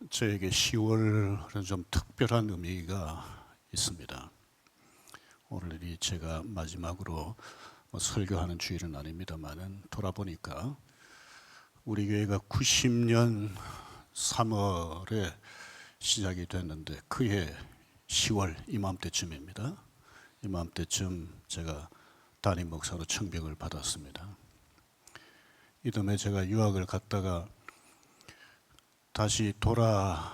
저에게 10월은 좀 특별한 의미가 있습니다. 오늘이 제가 마지막으로 설교하는 주일은 아닙니다만은 돌아보니까 우리 교회가 90년 3월에 시작이 됐는데 그해 10월 이맘때쯤입니다. 이맘때쯤 제가 담임 목사로 청빙을 받았습니다. 이듬해 제가 유학을 갔다가 다시 돌아온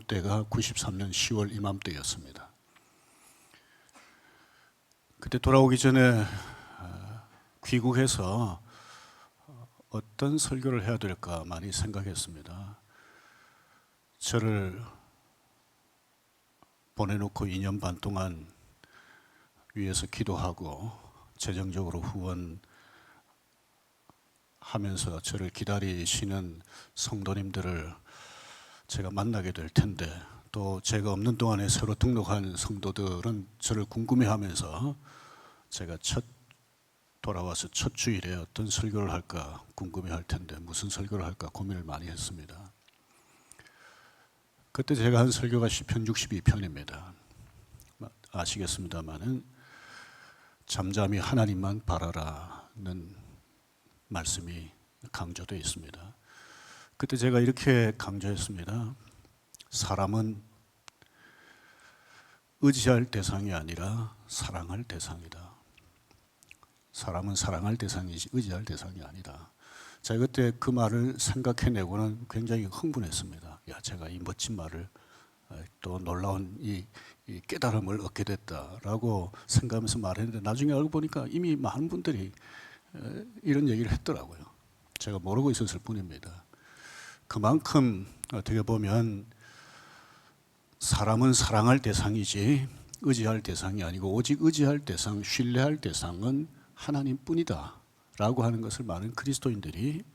때가 93년 10월 이맘때였습니다. 그때 돌아오기 전에 귀국해서 어떤 설교를 해야 될까 많이 생각했습니다. 저를 보내놓고 2년 반 동안 위에서 기도하고 재정적으로 후원하면서 저를 기다리시는 성도님들을 제가 만나게 될 텐데, 또 제가 없는 동안에 새로 등록한 성도들은 저를 궁금해하면서 제가 돌아와서 첫 주일에 어떤 설교를 할까 궁금해할 텐데 무슨 설교를 할까 고민을 많이 했습니다. 그때 제가 한 설교가 시편 62편입니다. 아시겠습니다마는 잠잠히 하나님만 바라라는 말씀이 강조되어 있습니다. 그때 제가 이렇게 강조했습니다. 사람은 의지할 대상이 아니라 사랑할 대상이다. 사람은 사랑할 대상이지 의지할 대상이 아니다. 제가 그때 그 말을 생각해내고는 굉장히 흥분했습니다. 야, 제가 이 멋진 말을 또 놀라운 이 깨달음을 얻게 됐다라고 생각하면서 말했는데 나중에 알고 보니까 이미 많은 분들이 이런 얘기를 했더라고요. 제가 모르고 있었을 뿐입니다. 그만큼 어떻게 보면 사람은 사랑할 대상이지 의지할 대상이 아니고 오직 의지할 대상, 신뢰할 대상은 하나님뿐이다 라고 하는 것을 많은 그리스도인들이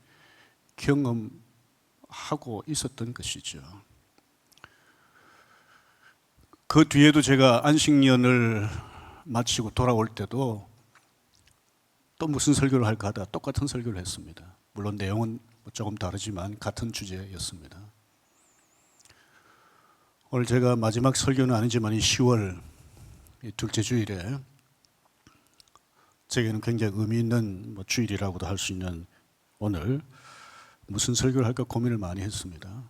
경험하고 있었던 것이죠. 그 뒤에도 제가 안식년을 마치고 돌아올 때도 또 무슨 설교를 할까 하다 똑같은 설교를 했습니다. 물론 내용은 조금 다르지만 같은 주제였습니다. 오늘 제가 마지막 설교는 아니지만 이 10월 둘째 주일에 제게는 굉장히 의미 있는 주일이라고도 할 수 있는 오늘 무슨 설교를 할까 고민을 많이 했습니다.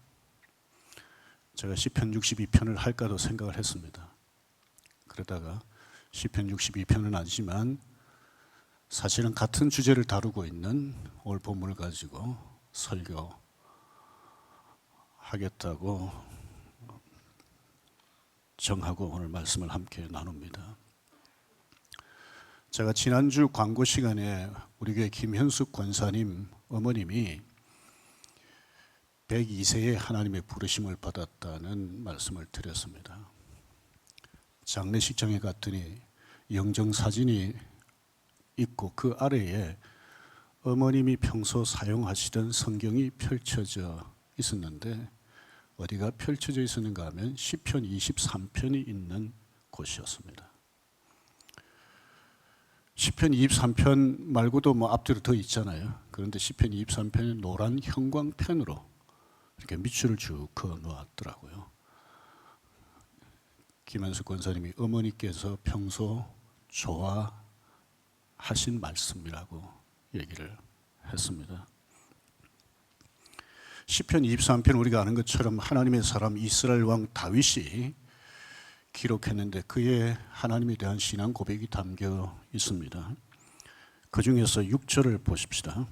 제가 시편 62편을 할까도 생각을 했습니다. 그러다가 시편 62편은 아니지만 사실은 같은 주제를 다루고 있는 오늘 본문을 가지고 설교하겠다고 정하고 오늘 말씀을 함께 나눕니다. 제가 지난주 광고 시간에 우리 교회 김현숙 권사님 어머님이 102세에 하나님의 부르심을 받았다는 말씀을 드렸습니다. 장례식장에 갔더니 영정사진이 있고 그 아래에 어머님이 평소 사용하시던 성경이 펼쳐져 있었는데 어디가 펼쳐져 있었는가 하면 시편 23편이 있는 곳이었습니다. 시편 23편 말고도 앞뒤로 더 있잖아요. 그런데 시편 23편은 노란 형광펜으로 이렇게 밑줄을 쭉 그어 놓았더라고요. 김현숙 권사님이 어머니께서 평소 좋아하신 말씀이라고 얘기를 했습니다. 시편 23편 우리가 아는 것처럼 하나님의 사람 이스라엘 왕 다윗이 기록했는데 그의 하나님에 대한 신앙 고백이 담겨 있습니다. 그 중에서 6절을 보십시다.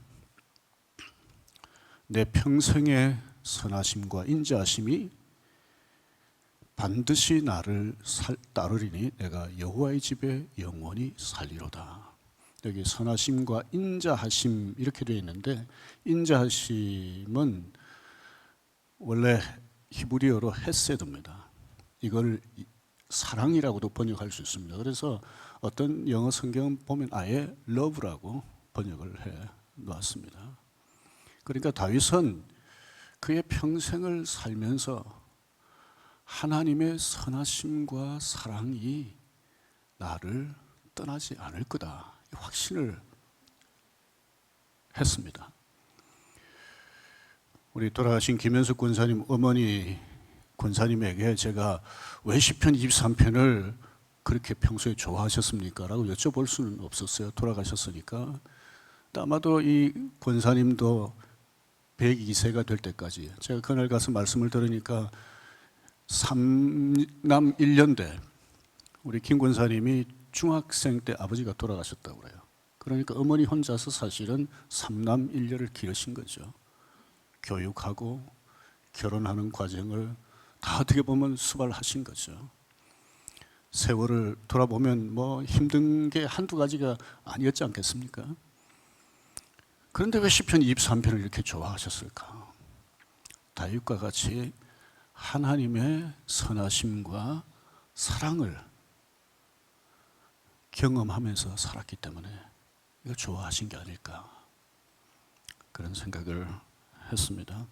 내 평생의 선하심과 인자하심이 반드시 나를 따르리니 내가 여호와의 집에 영원히 살리로다. 여기 선하심과 인자하심 이렇게 되어 있는데 인자하심은 원래 히브리어로 헤세드입니다. 이걸 사랑이라고도 번역할 수 있습니다. 그래서 어떤 영어 성경은 보면 아예 love라고 번역을 해 놓았습니다. 그러니까 다윗은 그의 평생을 살면서 하나님의 선하심과 사랑이 나를 떠나지 않을 거다 확신을 했습니다. 우리 돌아가신 김현숙 권사님 어머니 권사님에게 제가 왜 시편 23편을 그렇게 평소에 좋아하셨습니까? 라고 여쭤볼 수는 없었어요. 돌아가셨으니까. 아마도 이 권사님도 102세가 될 때까지, 제가 그날 가서 말씀을 들으니까 3남 1년대, 우리 김 권사님이 중학생 때 아버지가 돌아가셨다고 그래요. 그러니까 어머니 혼자서 사실은 3남 1녀를 기르신 거죠. 교육하고 결혼하는 과정을 다 어떻게 보면 수발하신 거죠. 세월을 돌아보면 뭐 힘든 게 한두 가지가 아니었지 않겠습니까? 그런데 왜 시편 23편을 이렇게 좋아하셨을까? 다윗과 같이 하나님의 선하심과 사랑을 경험하면서 살았기 때문에 이걸 좋아하신 게 아닐까, 그런 생각을 했습니다.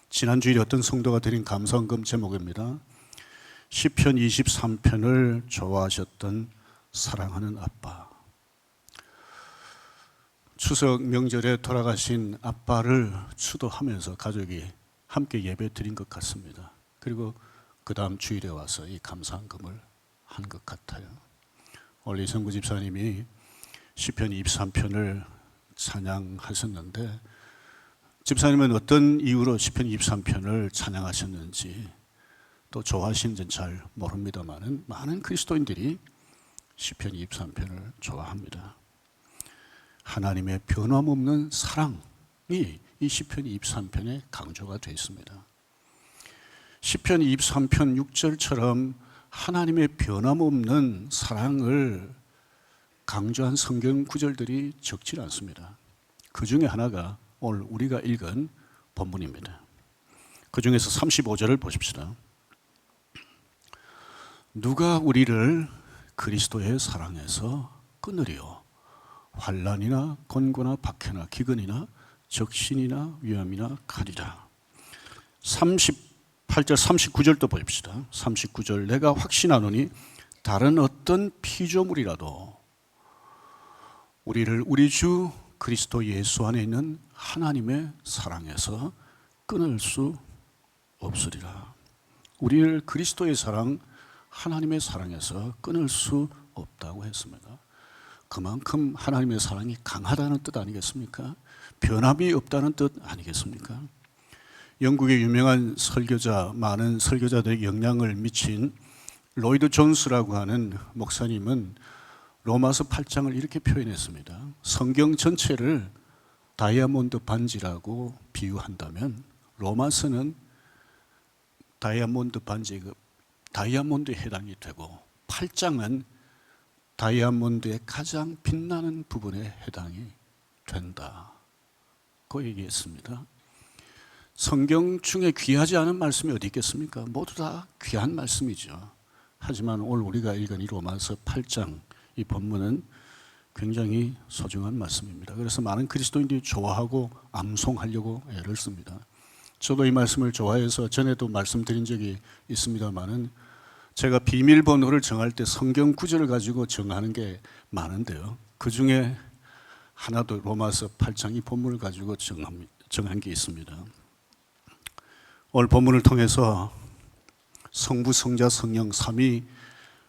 지난 주일에 어떤 성도가 드린 감사헌금 제목입니다. 시편 23편을 좋아하셨던 사랑하는 아빠. 추석 명절에 돌아가신 아빠를 추도하면서 가족이 함께 예배 드린 것 같습니다. 그리고 그 다음 주일에 와서 이 감사헌금을 한 것 같아요. 오늘 이성구 집사님이 시편 23편을 찬양하셨는데, 집사님은 어떤 이유로 시편 23편을 찬양하셨는지 또 좋아하시는지는 잘 모릅니다만 많은 그리스도인들이 시편 23편을 좋아합니다. 하나님의 변함없는 사랑이 이 시편 23편에 강조가 되어 있습니다. 시편 23편 6절처럼 하나님의 변함없는 사랑을 강조한 성경 구절들이 적지 않습니다. 그 중에 하나가 오늘 우리가 읽은 본문입니다. 그 중에서 35절을 보십시다. 누가 우리를 그리스도의 사랑에서 끊으리요? 환난이나 곤고나 박해나 기근이나 적신이나 위험이나 칼이라. 38절 39절도 보십시다. 39절, 내가 확신하노니 다른 어떤 피조물이라도 우리를 우리 주 그리스도 예수 안에 있는 하나님의 사랑에서 끊을 수 없으리라. 우리를 그리스도의 사랑, 하나님의 사랑에서 끊을 수 없다고 했습니다. 그만큼 하나님의 사랑이 강하다는 뜻 아니겠습니까? 변함이 없다는 뜻 아니겠습니까? 영국의 유명한 설교자, 많은 설교자들에게 영향을 미친 로이드 존스라고 하는 목사님은 로마서 8장을 이렇게 표현했습니다. 성경 전체를 다이아몬드 반지라고 비유한다면 로마서는 다이아몬드 반지, 다이아몬드에 해당이 되고 8장은 다이아몬드의 가장 빛나는 부분에 해당이 된다고 얘기했습니다. 성경 중에 귀하지 않은 말씀이 어디 있겠습니까? 모두 다 귀한 말씀이죠. 하지만 오늘 우리가 읽은 이 로마서 8장 이 본문은 굉장히 소중한 말씀입니다. 그래서 많은 그리스도인들이 좋아하고 암송하려고 애를 씁니다. 저도 이 말씀을 좋아해서 전에도 말씀드린 적이 있습니다만은 제가 비밀번호를 정할 때 성경 구절을 가지고 정하는 게 많은데요. 그 중에 하나도 로마서 8장 이 본문을 가지고 정한 게 있습니다. 오늘 본문을 통해서 성부, 성자, 성령 삼위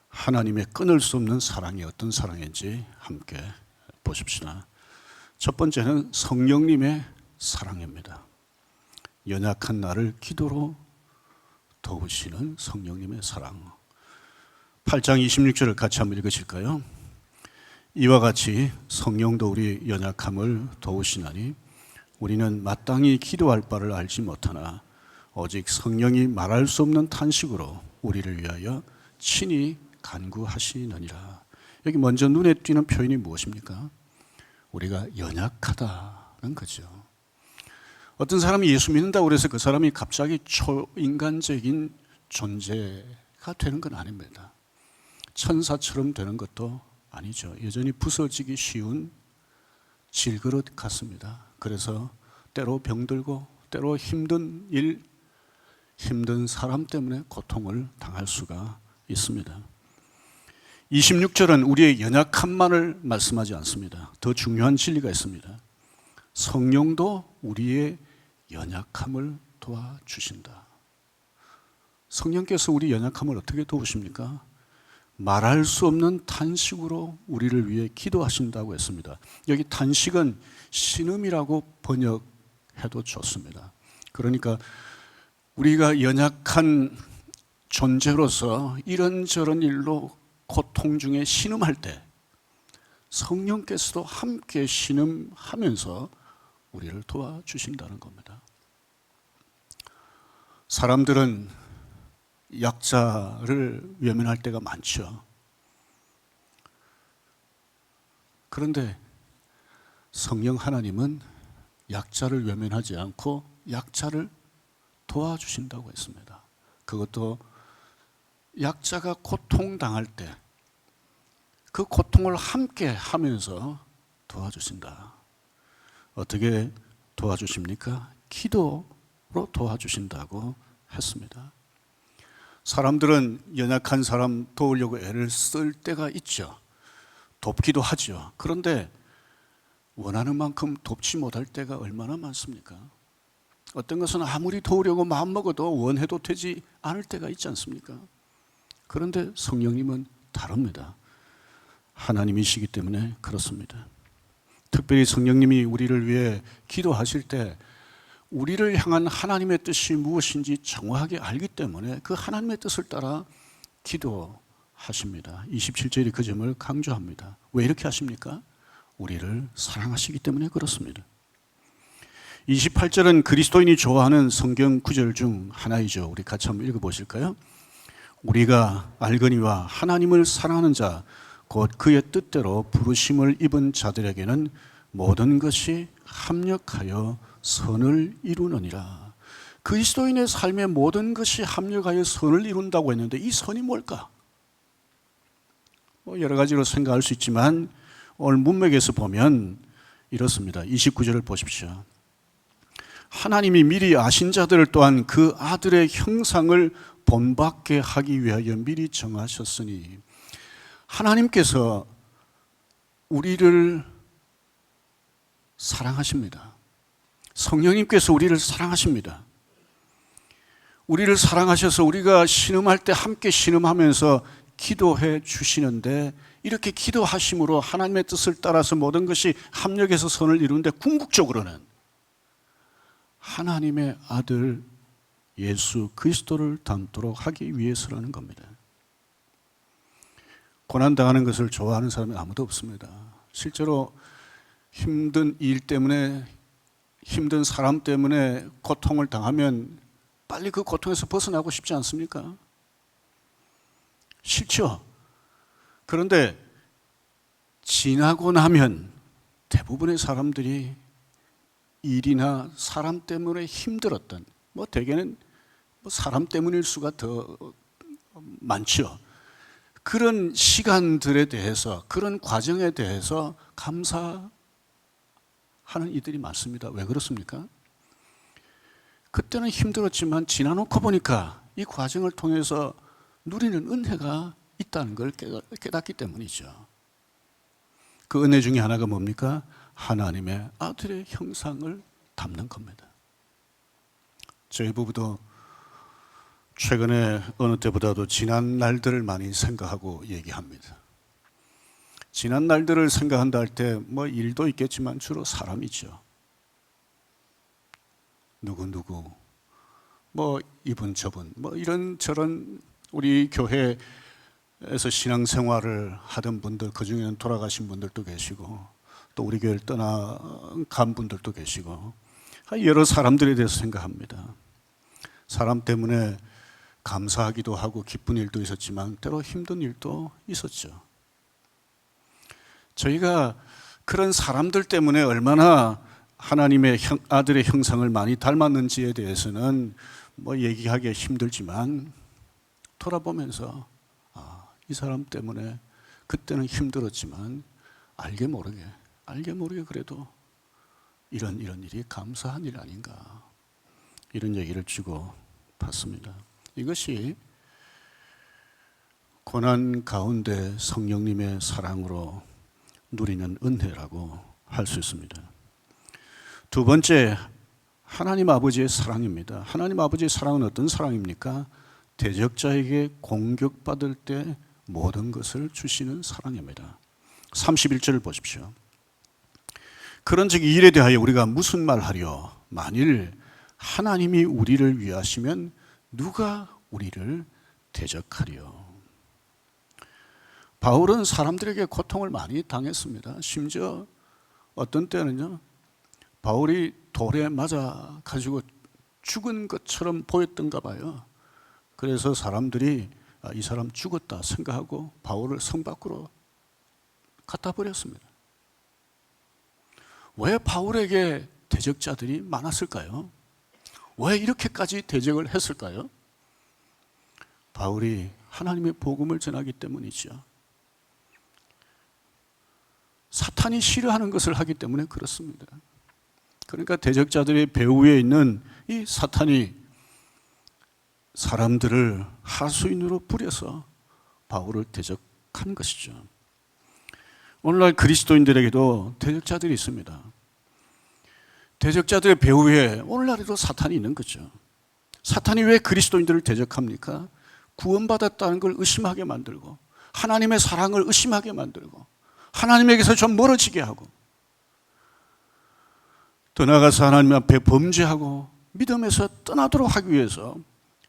하나님의 끊을 수 없는 사랑이 어떤 사랑인지 함께 보십시다. 첫 번째는 성령님의 사랑입니다. 연약한 나를 기도로 도우시는 성령님의 사랑. 8장 26절을 같이 한번 읽으실까요? 이와 같이 성령도 우리 연약함을 도우시나니 우리는 마땅히 기도할 바를 알지 못하나 오직 성령이 말할 수 없는 탄식으로 우리를 위하여 친히 간구하시느니라. 여기 먼저 눈에 띄는 표현이 무엇입니까? 우리가 연약하다는 거죠. 어떤 사람이 예수 믿는다고 해서 그 사람이 갑자기 초인간적인 존재가 되는 건 아닙니다. 천사처럼 되는 것도 아니죠. 여전히 부서지기 쉬운 질그릇 같습니다. 그래서 때로 병들고 때로 힘든 일, 힘든 사람 때문에 고통을 당할 수가 있습니다. 26절은 우리의 연약함만을 말씀하지 않습니다. 더 중요한 진리가 있습니다. 성령도 우리의 연약함을 도와주신다. 성령께서 우리 연약함을 어떻게 도우십니까? 말할 수 없는 탄식으로 우리를 위해 기도하신다고 했습니다. 여기 탄식은 신음이라고 번역해도 좋습니다. 그러니까 우리가 연약한 존재로서 이런저런 일로 고통 중에 신음할 때 성령께서도 함께 신음하면서 우리를 도와주신다는 겁니다. 사람들은 약자를 외면할 때가 많죠. 그런데 성령 하나님은 약자를 외면하지 않고 약자를 도와주신다고 했습니다. 그것도 약자가 고통당할 때 그 고통을 함께 하면서 도와주신다. 어떻게 도와주십니까? 기도로 도와주신다고 했습니다. 사람들은 연약한 사람 도우려고 애를 쓸 때가 있죠. 돕기도 하죠. 그런데 원하는 만큼 돕지 못할 때가 얼마나 많습니까? 어떤 것은 아무리 도우려고 마음먹어도 원해도 되지 않을 때가 있지 않습니까? 그런데 성령님은 다릅니다. 하나님이시기 때문에 그렇습니다. 특별히 성령님이 우리를 위해 기도하실 때 우리를 향한 하나님의 뜻이 무엇인지 정확하게 알기 때문에 그 하나님의 뜻을 따라 기도하십니다. 27절이 그 점을 강조합니다. 왜 이렇게 하십니까? 우리를 사랑하시기 때문에 그렇습니다. 28절은 그리스도인이 좋아하는 성경 구절 중 하나이죠. 우리 같이 한번 읽어보실까요? 우리가 알거니와 하나님을 사랑하는 자 곧 그의 뜻대로 부르심을 입은 자들에게는 모든 것이 합력하여 선을 이루느니라. 그리스도인의 삶의 모든 것이 합력하여 선을 이룬다고 했는데 이 선이 뭘까? 여러 가지로 생각할 수 있지만 오늘 문맥에서 보면 이렇습니다. 29절을 보십시오. 하나님이 미리 아신 자들을 또한 그 아들의 형상을 본받게 하기 위하여 미리 정하셨으니 하나님께서 우리를 사랑하십니다. 성령님께서 우리를 사랑하십니다. 우리를 사랑하셔서 우리가 신음할 때 함께 신음하면서 기도해 주시는데 이렇게 기도하심으로 하나님의 뜻을 따라서 모든 것이 합력해서 선을 이루는데 궁극적으로는 하나님의 아들 예수 그리스도를 닮도록 하기 위해서라는 겁니다. 고난당하는 것을 좋아하는 사람이 아무도 없습니다. 실제로 힘든 일 때문에 힘든 사람 때문에 고통을 당하면 빨리 그 고통에서 벗어나고 싶지 않습니까? 싫죠. 그런데 지나고 나면 대부분의 사람들이 일이나 사람 때문에 힘들었던 대개는 사람 때문일 수가 더 많죠. 그런 시간들에 대해서 그런 과정에 대해서 감사하는 이들이 많습니다. 왜 그렇습니까? 그때는 힘들었지만 지나놓고 보니까 이 과정을 통해서 누리는 은혜가 있다는 걸 깨닫기 때문이죠. 그 은혜 중에 하나가 뭡니까? 하나님의 아들의 형상을 담는 겁니다. 저희 부부도 최근에 어느 때보다도 지난 날들을 많이 생각하고 얘기합니다. 지난 날들을 생각한다 할 때 일도 있겠지만 주로 사람이죠. 누구 이분 저분 이런저런 우리 교회에서 신앙생활을 하던 분들, 그중에는 돌아가신 분들도 계시고 또 우리 교회를 떠나간 분들도 계시고 여러 사람들에 대해서 생각합니다. 사람 때문에 감사하기도 하고 기쁜 일도 있었지만 때로 힘든 일도 있었죠. 저희가 그런 사람들 때문에 얼마나 하나님의 아들의 형상을 많이 닮았는지에 대해서는 얘기하기 힘들지만 돌아보면서 이 사람 때문에 그때는 힘들었지만 알게 모르게 그래도 이런 일이 감사한 일 아닌가, 이런 얘기를 주고 받습니다. 이것이 고난 가운데 성령님의 사랑으로 누리는 은혜라고 할 수 있습니다. 두 번째, 하나님 아버지의 사랑입니다. 하나님 아버지의 사랑은 어떤 사랑입니까? 대적자에게 공격받을 때 모든 것을 주시는 사랑입니다. 31절을 보십시오. 그런즉 이 일에 대하여 우리가 무슨 말하려? 만일 하나님이 우리를 위하시면 누가 우리를 대적하리요? 바울은 사람들에게 고통을 많이 당했습니다. 심지어 어떤 때는요, 바울이 돌에 맞아 가지고 죽은 것처럼 보였던가 봐요. 그래서 사람들이 이 사람 죽었다 생각하고 바울을 성 밖으로 갖다 버렸습니다. 왜 바울에게 대적자들이 많았을까요? 왜 이렇게까지 대적을 했을까요? 바울이 하나님의 복음을 전하기 때문이죠. 사탄이 싫어하는 것을 하기 때문에 그렇습니다. 그러니까 대적자들의 배후에 있는 이 사탄이 사람들을 하수인으로 부려서 바울을 대적한 것이죠. 오늘날 그리스도인들에게도 대적자들이 있습니다. 대적자들의 배후에 오늘날에도 사탄이 있는 거죠. 사탄이 왜 그리스도인들을 대적합니까? 구원받았다는 걸 의심하게 만들고, 하나님의 사랑을 의심하게 만들고, 하나님에게서 좀 멀어지게 하고, 더 나아가서 하나님 앞에 범죄하고 믿음에서 떠나도록 하기 위해서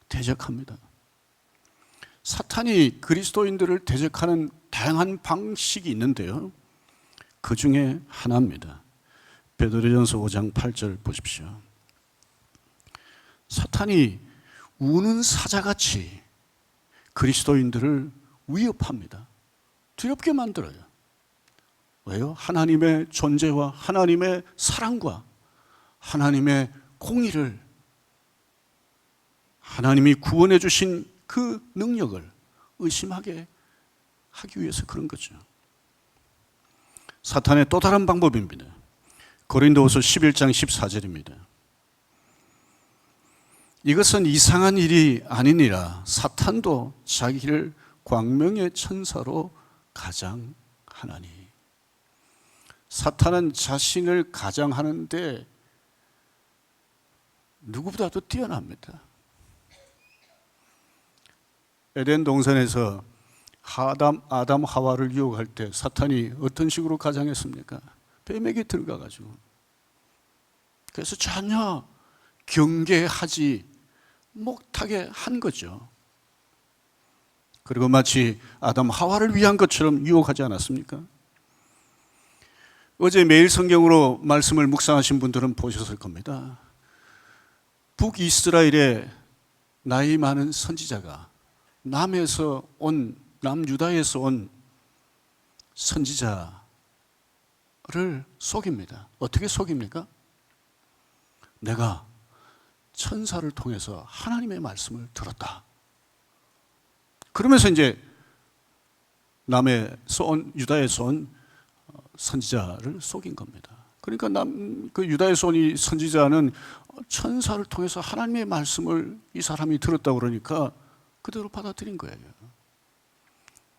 대적합니다. 사탄이 그리스도인들을 대적하는 다양한 방식이 있는데요, 그 중에 하나입니다. 베드로전서 5장 8절 보십시오. 사탄이 우는 사자같이 그리스도인들을 위협합니다. 두렵게 만들어요. 왜요? 하나님의 존재와 하나님의 사랑과 하나님의 공의를, 하나님이 구원해 주신 그 능력을 의심하게 하기 위해서 그런 거죠. 사탄의 또 다른 방법입니다. 고린도후서 11장 14절입니다. 이것은 이상한 일이 아니니라 사탄도 자기를 광명의 천사로 가장하나니. 사탄은 자신을 가장하는데 누구보다도 뛰어납니다. 에덴 동산에서 아담 하와를 유혹할 때 사탄이 어떤 식으로 가장했습니까? 뱀에게 들어가가지고. 그래서 전혀 경계하지 못하게 한 거죠. 그리고 마치 아담 하와를 위한 것처럼 유혹하지 않았습니까? 어제 매일 성경으로 말씀을 묵상하신 분들은 보셨을 겁니다. 북이스라엘의 나이 많은 선지자가 남유다에서 온 선지자를 속입니다. 어떻게 속입니까? 내가 천사를 통해서 하나님의 말씀을 들었다. 그러면서 이제 유다에서 온 선지자를 속인 겁니다. 그러니까 유다에서 온 이 선지자는 천사를 통해서 하나님의 말씀을 이 사람이 들었다고 그러니까 그대로 받아들인 거예요.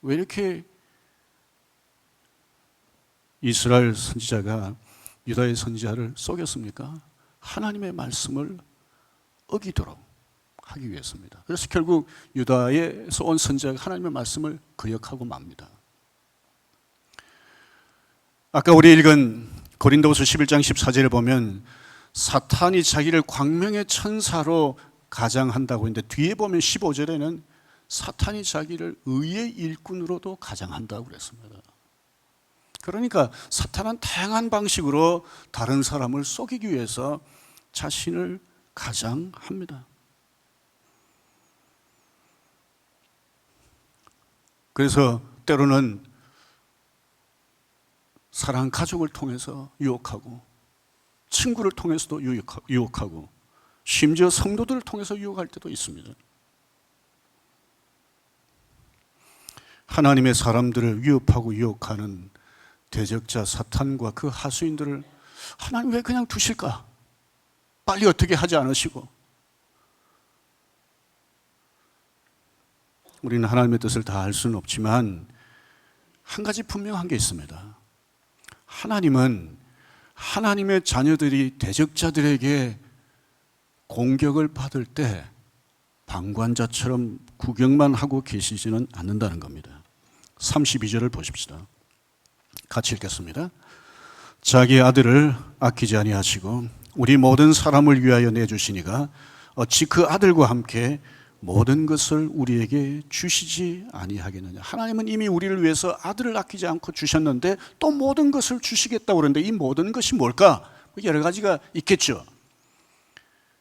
왜 이렇게 이스라엘 선지자가 유다의 선지자를 속였습니까? 하나님의 말씀을 어기도록 하기 위해서입니다. 그래서 결국 유다에서 온 선지자가 하나님의 말씀을 거역하고 맙니다. 아까 우리 읽은 고린도후서 11장 14절을 보면 사탄이 자기를 광명의 천사로 가장한다고 했는데, 뒤에 보면 15절에는 사탄이 자기를 의의 일꾼으로도 가장한다고 그랬습니다. 그러니까 사탄은 다양한 방식으로 다른 사람을 속이기 위해서 자신을 가장합니다. 그래서 때로는 사랑하는 가족을 통해서 유혹하고, 친구를 통해서도 유혹하고, 심지어 성도들을 통해서 유혹할 때도 있습니다. 하나님의 사람들을 위협하고 유혹하는 대적자 사탄과 그 하수인들을 하나님 왜 그냥 두실까? 빨리 어떻게 하지 않으시고. 우리는 하나님의 뜻을 다 알 수는 없지만 한 가지 분명한 게 있습니다. 하나님은 하나님의 자녀들이 대적자들에게 공격을 받을 때 방관자처럼 구경만 하고 계시지는 않는다는 겁니다. 32절을 보십시다. 같이 읽겠습니다. 자기 아들을 아끼지 아니하시고 우리 모든 사람을 위하여 내주시니가 어찌 그 아들과 함께 모든 것을 우리에게 주시지 아니하겠느냐. 하나님은 이미 우리를 위해서 아들을 아끼지 않고 주셨는데 또 모든 것을 주시겠다고 그러는데 이 모든 것이 뭘까? 여러 가지가 있겠죠.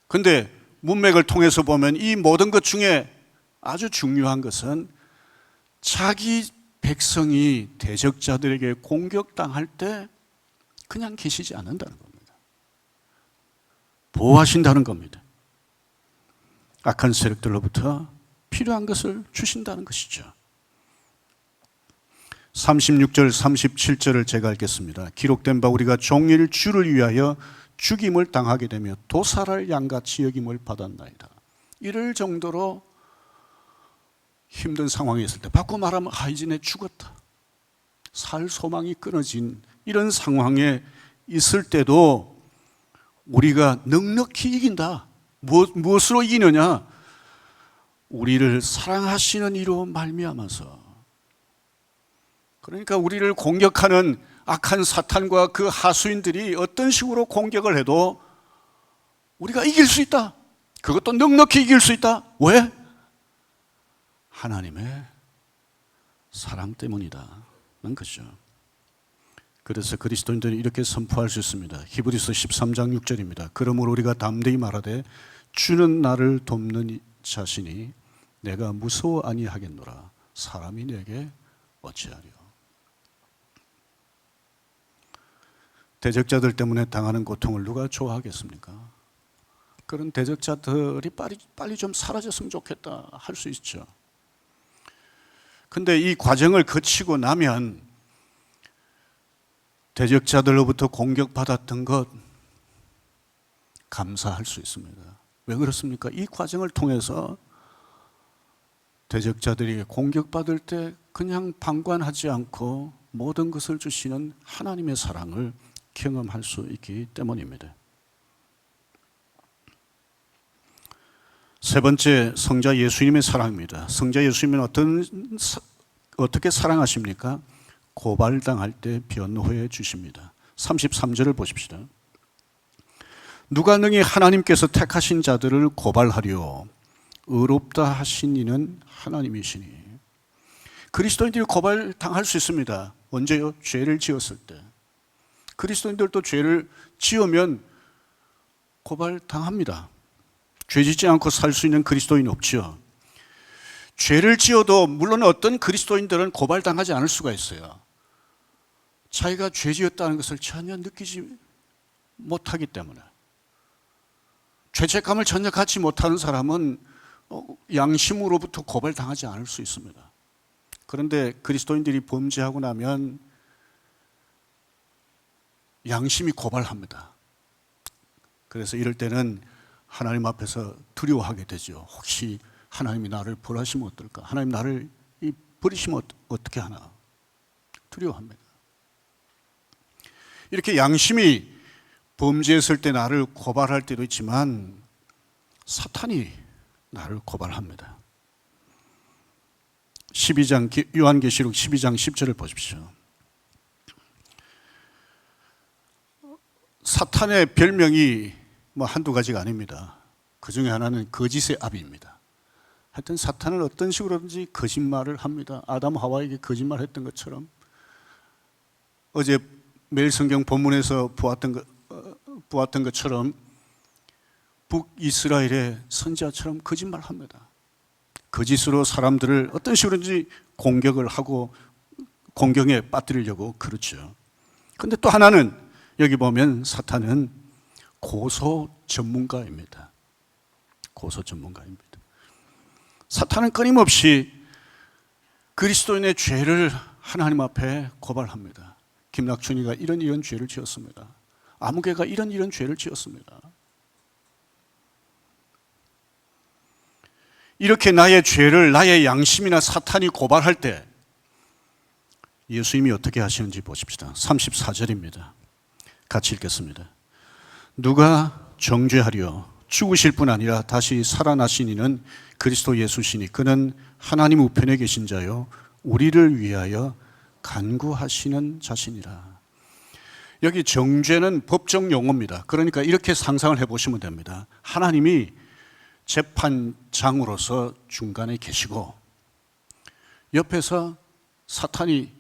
그런데 문맥을 통해서 보면 이 모든 것 중에 아주 중요한 것은 자기 백성이 대적자들에게 공격당할 때 그냥 계시지 않는다는 겁니다. 보호하신다는 겁니다. 악한 세력들로부터 필요한 것을 주신다는 것이죠. 36절 37절을 제가 읽겠습니다. 기록된 바 우리가 종일 주를 위하여 죽임을 당하게 되며 도살할 양같이 여김을 받았나이다. 이럴 정도로 힘든 상황에 있을 때 바꿔 말하면 이제 내 죽었다, 살 소망이 끊어진 이런 상황에 있을 때도 우리가 넉넉히 이긴다. 무엇으로 이기느냐? 우리를 사랑하시는 이로 말미암아서. 그러니까 우리를 공격하는 악한 사탄과 그 하수인들이 어떤 식으로 공격을 해도 우리가 이길 수 있다. 그것도 넉넉히 이길 수 있다. 왜? 하나님의 사랑 때문이다는 것이죠. 그래서 그리스도인들이 이렇게 선포할 수 있습니다. 히브리서 13장 6절입니다. 그러므로 우리가 담대히 말하되 주는 나를 돕는 자신이 내가 무서워 아니하겠노라. 사람이 내게 어찌하리요. 대적자들 때문에 당하는 고통을 누가 좋아하겠습니까? 그런 대적자들이 빨리 좀 사라졌으면 좋겠다 할 수 있죠. 근데 이 과정을 거치고 나면 대적자들로부터 공격받았던 것 감사할 수 있습니다. 왜 그렇습니까? 이 과정을 통해서 대적자들이 공격받을 때 그냥 방관하지 않고 모든 것을 주시는 하나님의 사랑을 경험할 수 있기 때문입니다. 세 번째, 성자 예수님의 사랑입니다. 성자 예수님은 어떻게 사랑하십니까? 고발당할 때 변호해 주십니다. 33절을 보십시다. 누가 능히 하나님께서 택하신 자들을 고발하리요? 의롭다 하신 이는 하나님이시니. 그리스도인들이 고발당할 수 있습니다. 언제요? 죄를 지었을 때. 그리스도인들도 죄를 지으면 고발당합니다. 죄 짓지 않고 살 수 있는 그리스도인 없죠. 죄를 지어도 물론 어떤 그리스도인들은 고발당하지 않을 수가 있어요. 자기가 죄 지었다는 것을 전혀 느끼지 못하기 때문에. 죄책감을 전혀 갖지 못하는 사람은 양심으로부터 고발당하지 않을 수 있습니다. 그런데 그리스도인들이 범죄하고 나면 양심이 고발합니다. 그래서 이럴 때는 하나님 앞에서 두려워하게 되죠. 혹시 하나님이 나를 벌하시면 어떨까? 하나님 나를 버리시면 어떻게 하나? 두려워합니다. 이렇게 양심이 범죄했을 때 나를 고발할 때도 있지만 사탄이 나를 고발합니다. 12장, 요한계시록 12장 10절을 보십시오. 사탄의 별명이 한두 가지가 아닙니다. 그 중에 하나는 거짓의 아비입니다. 하여튼 사탄은 어떤 식으로든지 거짓말을 합니다. 아담 하와에게 거짓말했던 것처럼 어제 매일 성경 본문에서 보았던 것처럼 북이스라엘의 선지자처럼 거짓말합니다. 거짓으로 사람들을 어떤 식으로든지 공격을 하고 공경에 빠뜨리려고 그렇죠. 그런데 또 하나는 여기 보면 사탄은 고소 전문가입니다. 고소 전문가입니다. 사탄은 끊임없이 그리스도인의 죄를 하나님 앞에 고발합니다. 김낙춘이가 이런 죄를 지었습니다. 아무개가 이런 죄를 지었습니다. 이렇게 나의 죄를 나의 양심이나 사탄이 고발할 때 예수님이 어떻게 하시는지 보십시다. 34절입니다. 같이 읽겠습니다. 누가 정죄하려 죽으실 뿐 아니라 다시 살아나신 이는 그리스도 예수시니 그는 하나님 우편에 계신 자요 우리를 위하여 간구하시는 자신이라. 여기 정죄는 법정 용어입니다. 그러니까 이렇게 상상을 해보시면 됩니다. 하나님이 재판장으로서 중간에 계시고 옆에서 사탄이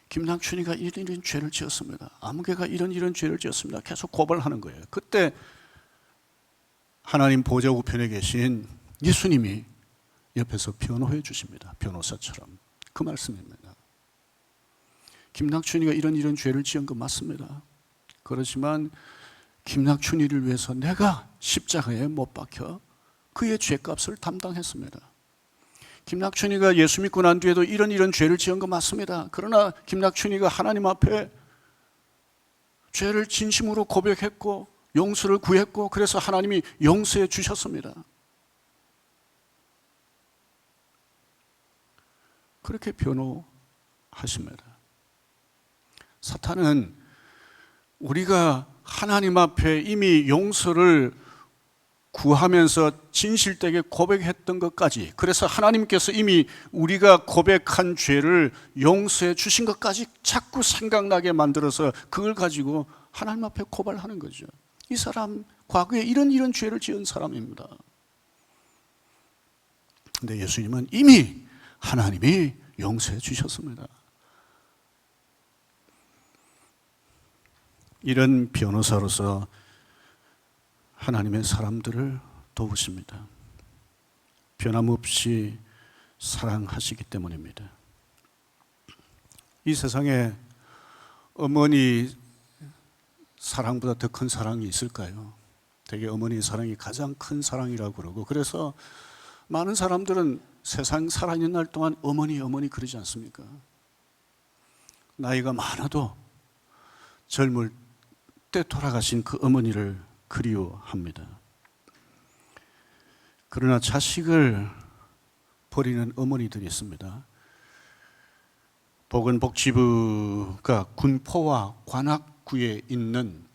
김남춘이가 이런 죄를 지었습니다. 아무개가 이런 죄를 지었습니다. 계속 고발하는 거예요. 그때 하나님 보좌 우편에 계신 예수님이 옆에서 변호해 주십니다. 변호사처럼. 그 말씀입니다. 김낙춘이가 이런 죄를 지은 거 맞습니다. 그렇지만 김낙춘이를 위해서 내가 십자가에 못 박혀 그의 죄값을 담당했습니다. 김낙춘이가 예수 믿고 난 뒤에도 이런 죄를 지은 거 맞습니다. 그러나 김낙춘이가 하나님 앞에 죄를 진심으로 고백했고 용서를 구했고 그래서 하나님이 용서해 주셨습니다. 그렇게 변호하십니다. 사탄은 우리가 하나님 앞에 이미 용서를 구하면서 진실되게 고백했던 것까지, 그래서 하나님께서 이미 우리가 고백한 죄를 용서해 주신 것까지 자꾸 생각나게 만들어서 그걸 가지고 하나님 앞에 고발하는 거죠. 이 사람 과거에 이런 죄를 지은 사람입니다. 근데 예수님은 이미 하나님이 용서해 주셨습니다. 이런 변호사로서 하나님의 사람들을 도우십니다. 변함없이 사랑하시기 때문입니다. 이 세상에 어머니 사랑보다 더 큰 사랑이 있을까요? 되게 어머니 사랑이 가장 큰 사랑이라고 그러고, 그래서 많은 사람들은 세상 살아있는 날 동안 어머니 그러지 않습니까? 나이가 많아도 젊을 때 돌아가신 그 어머니를 그리워합니다. 그러나 자식을 버리는 어머니들이 있습니다. 보건복지부가 군포와 관악구에 있는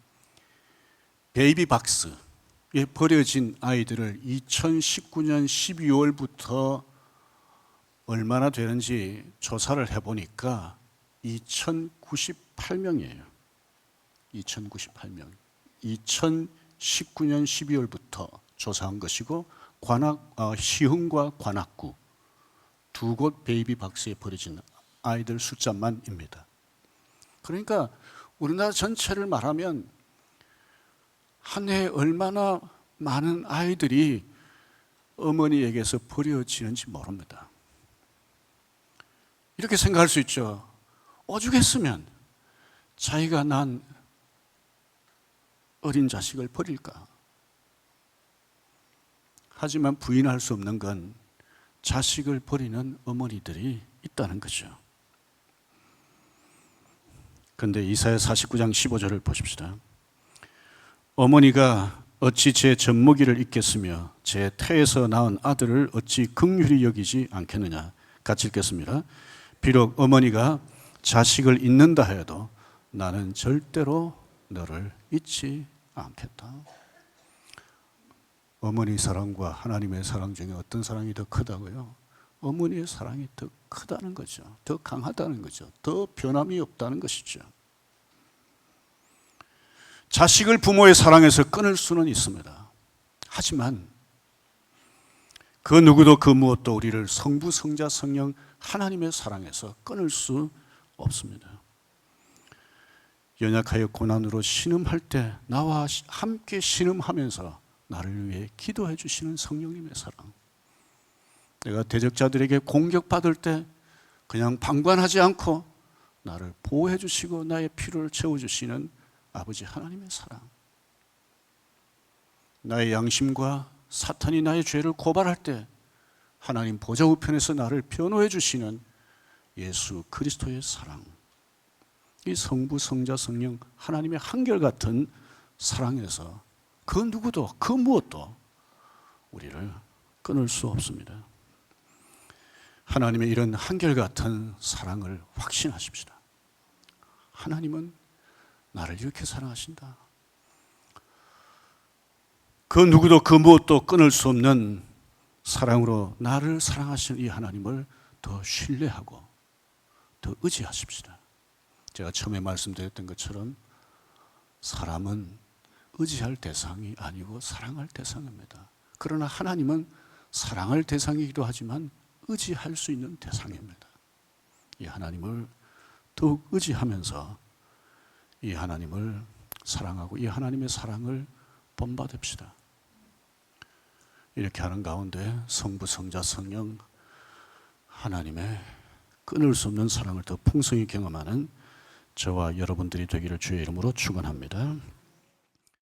베이비박스에 버려진 아이들을 2019년 12월부터 얼마나 되는지 조사를 해보니까 2098명이에요. 2098명. 2019년 12월부터 조사한 것이고 시흥과 관악구 두 곳 베이비박스에 버려진 아이들 숫자만입니다. 그러니까 우리나라 전체를 말하면 한 해에 얼마나 많은 아이들이 어머니에게서 버려지는지 모릅니다. 이렇게 생각할 수 있죠. 오죽했으면 자기가 난 어린 자식을 버릴까? 하지만 부인할 수 없는 건 자식을 버리는 어머니들이 있다는 거죠. 그런데 이사야 49장 15절을 보십시다. 어머니가 어찌 제 젖먹이를 잊겠으며 제 태에서 낳은 아들을 어찌 긍휼히 여기지 않겠느냐. 같이 읽겠습니다. 비록 어머니가 자식을 잊는다 해도 나는 절대로 너를 잊지 않겠다. 어머니 사랑과 하나님의 사랑 중에 어떤 사랑이 더 크다고요? 어머니의 사랑이 더 크다는 거죠. 더 강하다는 거죠. 더 변함이 없다는 것이죠. 자식을 부모의 사랑에서 끊을 수는 있습니다. 하지만 그 누구도 그 무엇도 우리를 성부, 성자, 성령 하나님의 사랑에서 끊을 수 없습니다. 연약하여 고난으로 신음할 때 나와 함께 신음하면서 나를 위해 기도해 주시는 성령님의 사랑. 내가 대적자들에게 공격받을 때 그냥 방관하지 않고 나를 보호해 주시고 나의 필요를 채워주시는 아버지 하나님의 사랑. 나의 양심과 사탄이 나의 죄를 고발할 때 하나님 보좌 우편에서 나를 변호해 주시는 예수 그리스도의 사랑. 이 성부, 성자, 성령 하나님의 한결같은 사랑에서 그 누구도 그 무엇도 우리를 끊을 수 없습니다. 하나님의 이런 한결같은 사랑을 확신하십시다. 하나님은 나를 이렇게 사랑하신다. 그 누구도 그 무엇도 끊을 수 없는 사랑으로 나를 사랑하시는 이 하나님을 더 신뢰하고 더 의지하십시다. 제가 처음에 말씀드렸던 것처럼 사람은 의지할 대상이 아니고 사랑할 대상입니다. 그러나 하나님은 사랑할 대상이기도 하지만 의지할 수 있는 대상입니다. 이 하나님을 더욱 의지하면서 이 하나님을 사랑하고 이 하나님의 사랑을 본받읍시다. 이렇게 하는 가운데 성부, 성자, 성령 하나님의 끊을 수 없는 사랑을 더 풍성히 경험하는 저와 여러분들이 되기를 주의 이름으로 축원합니다.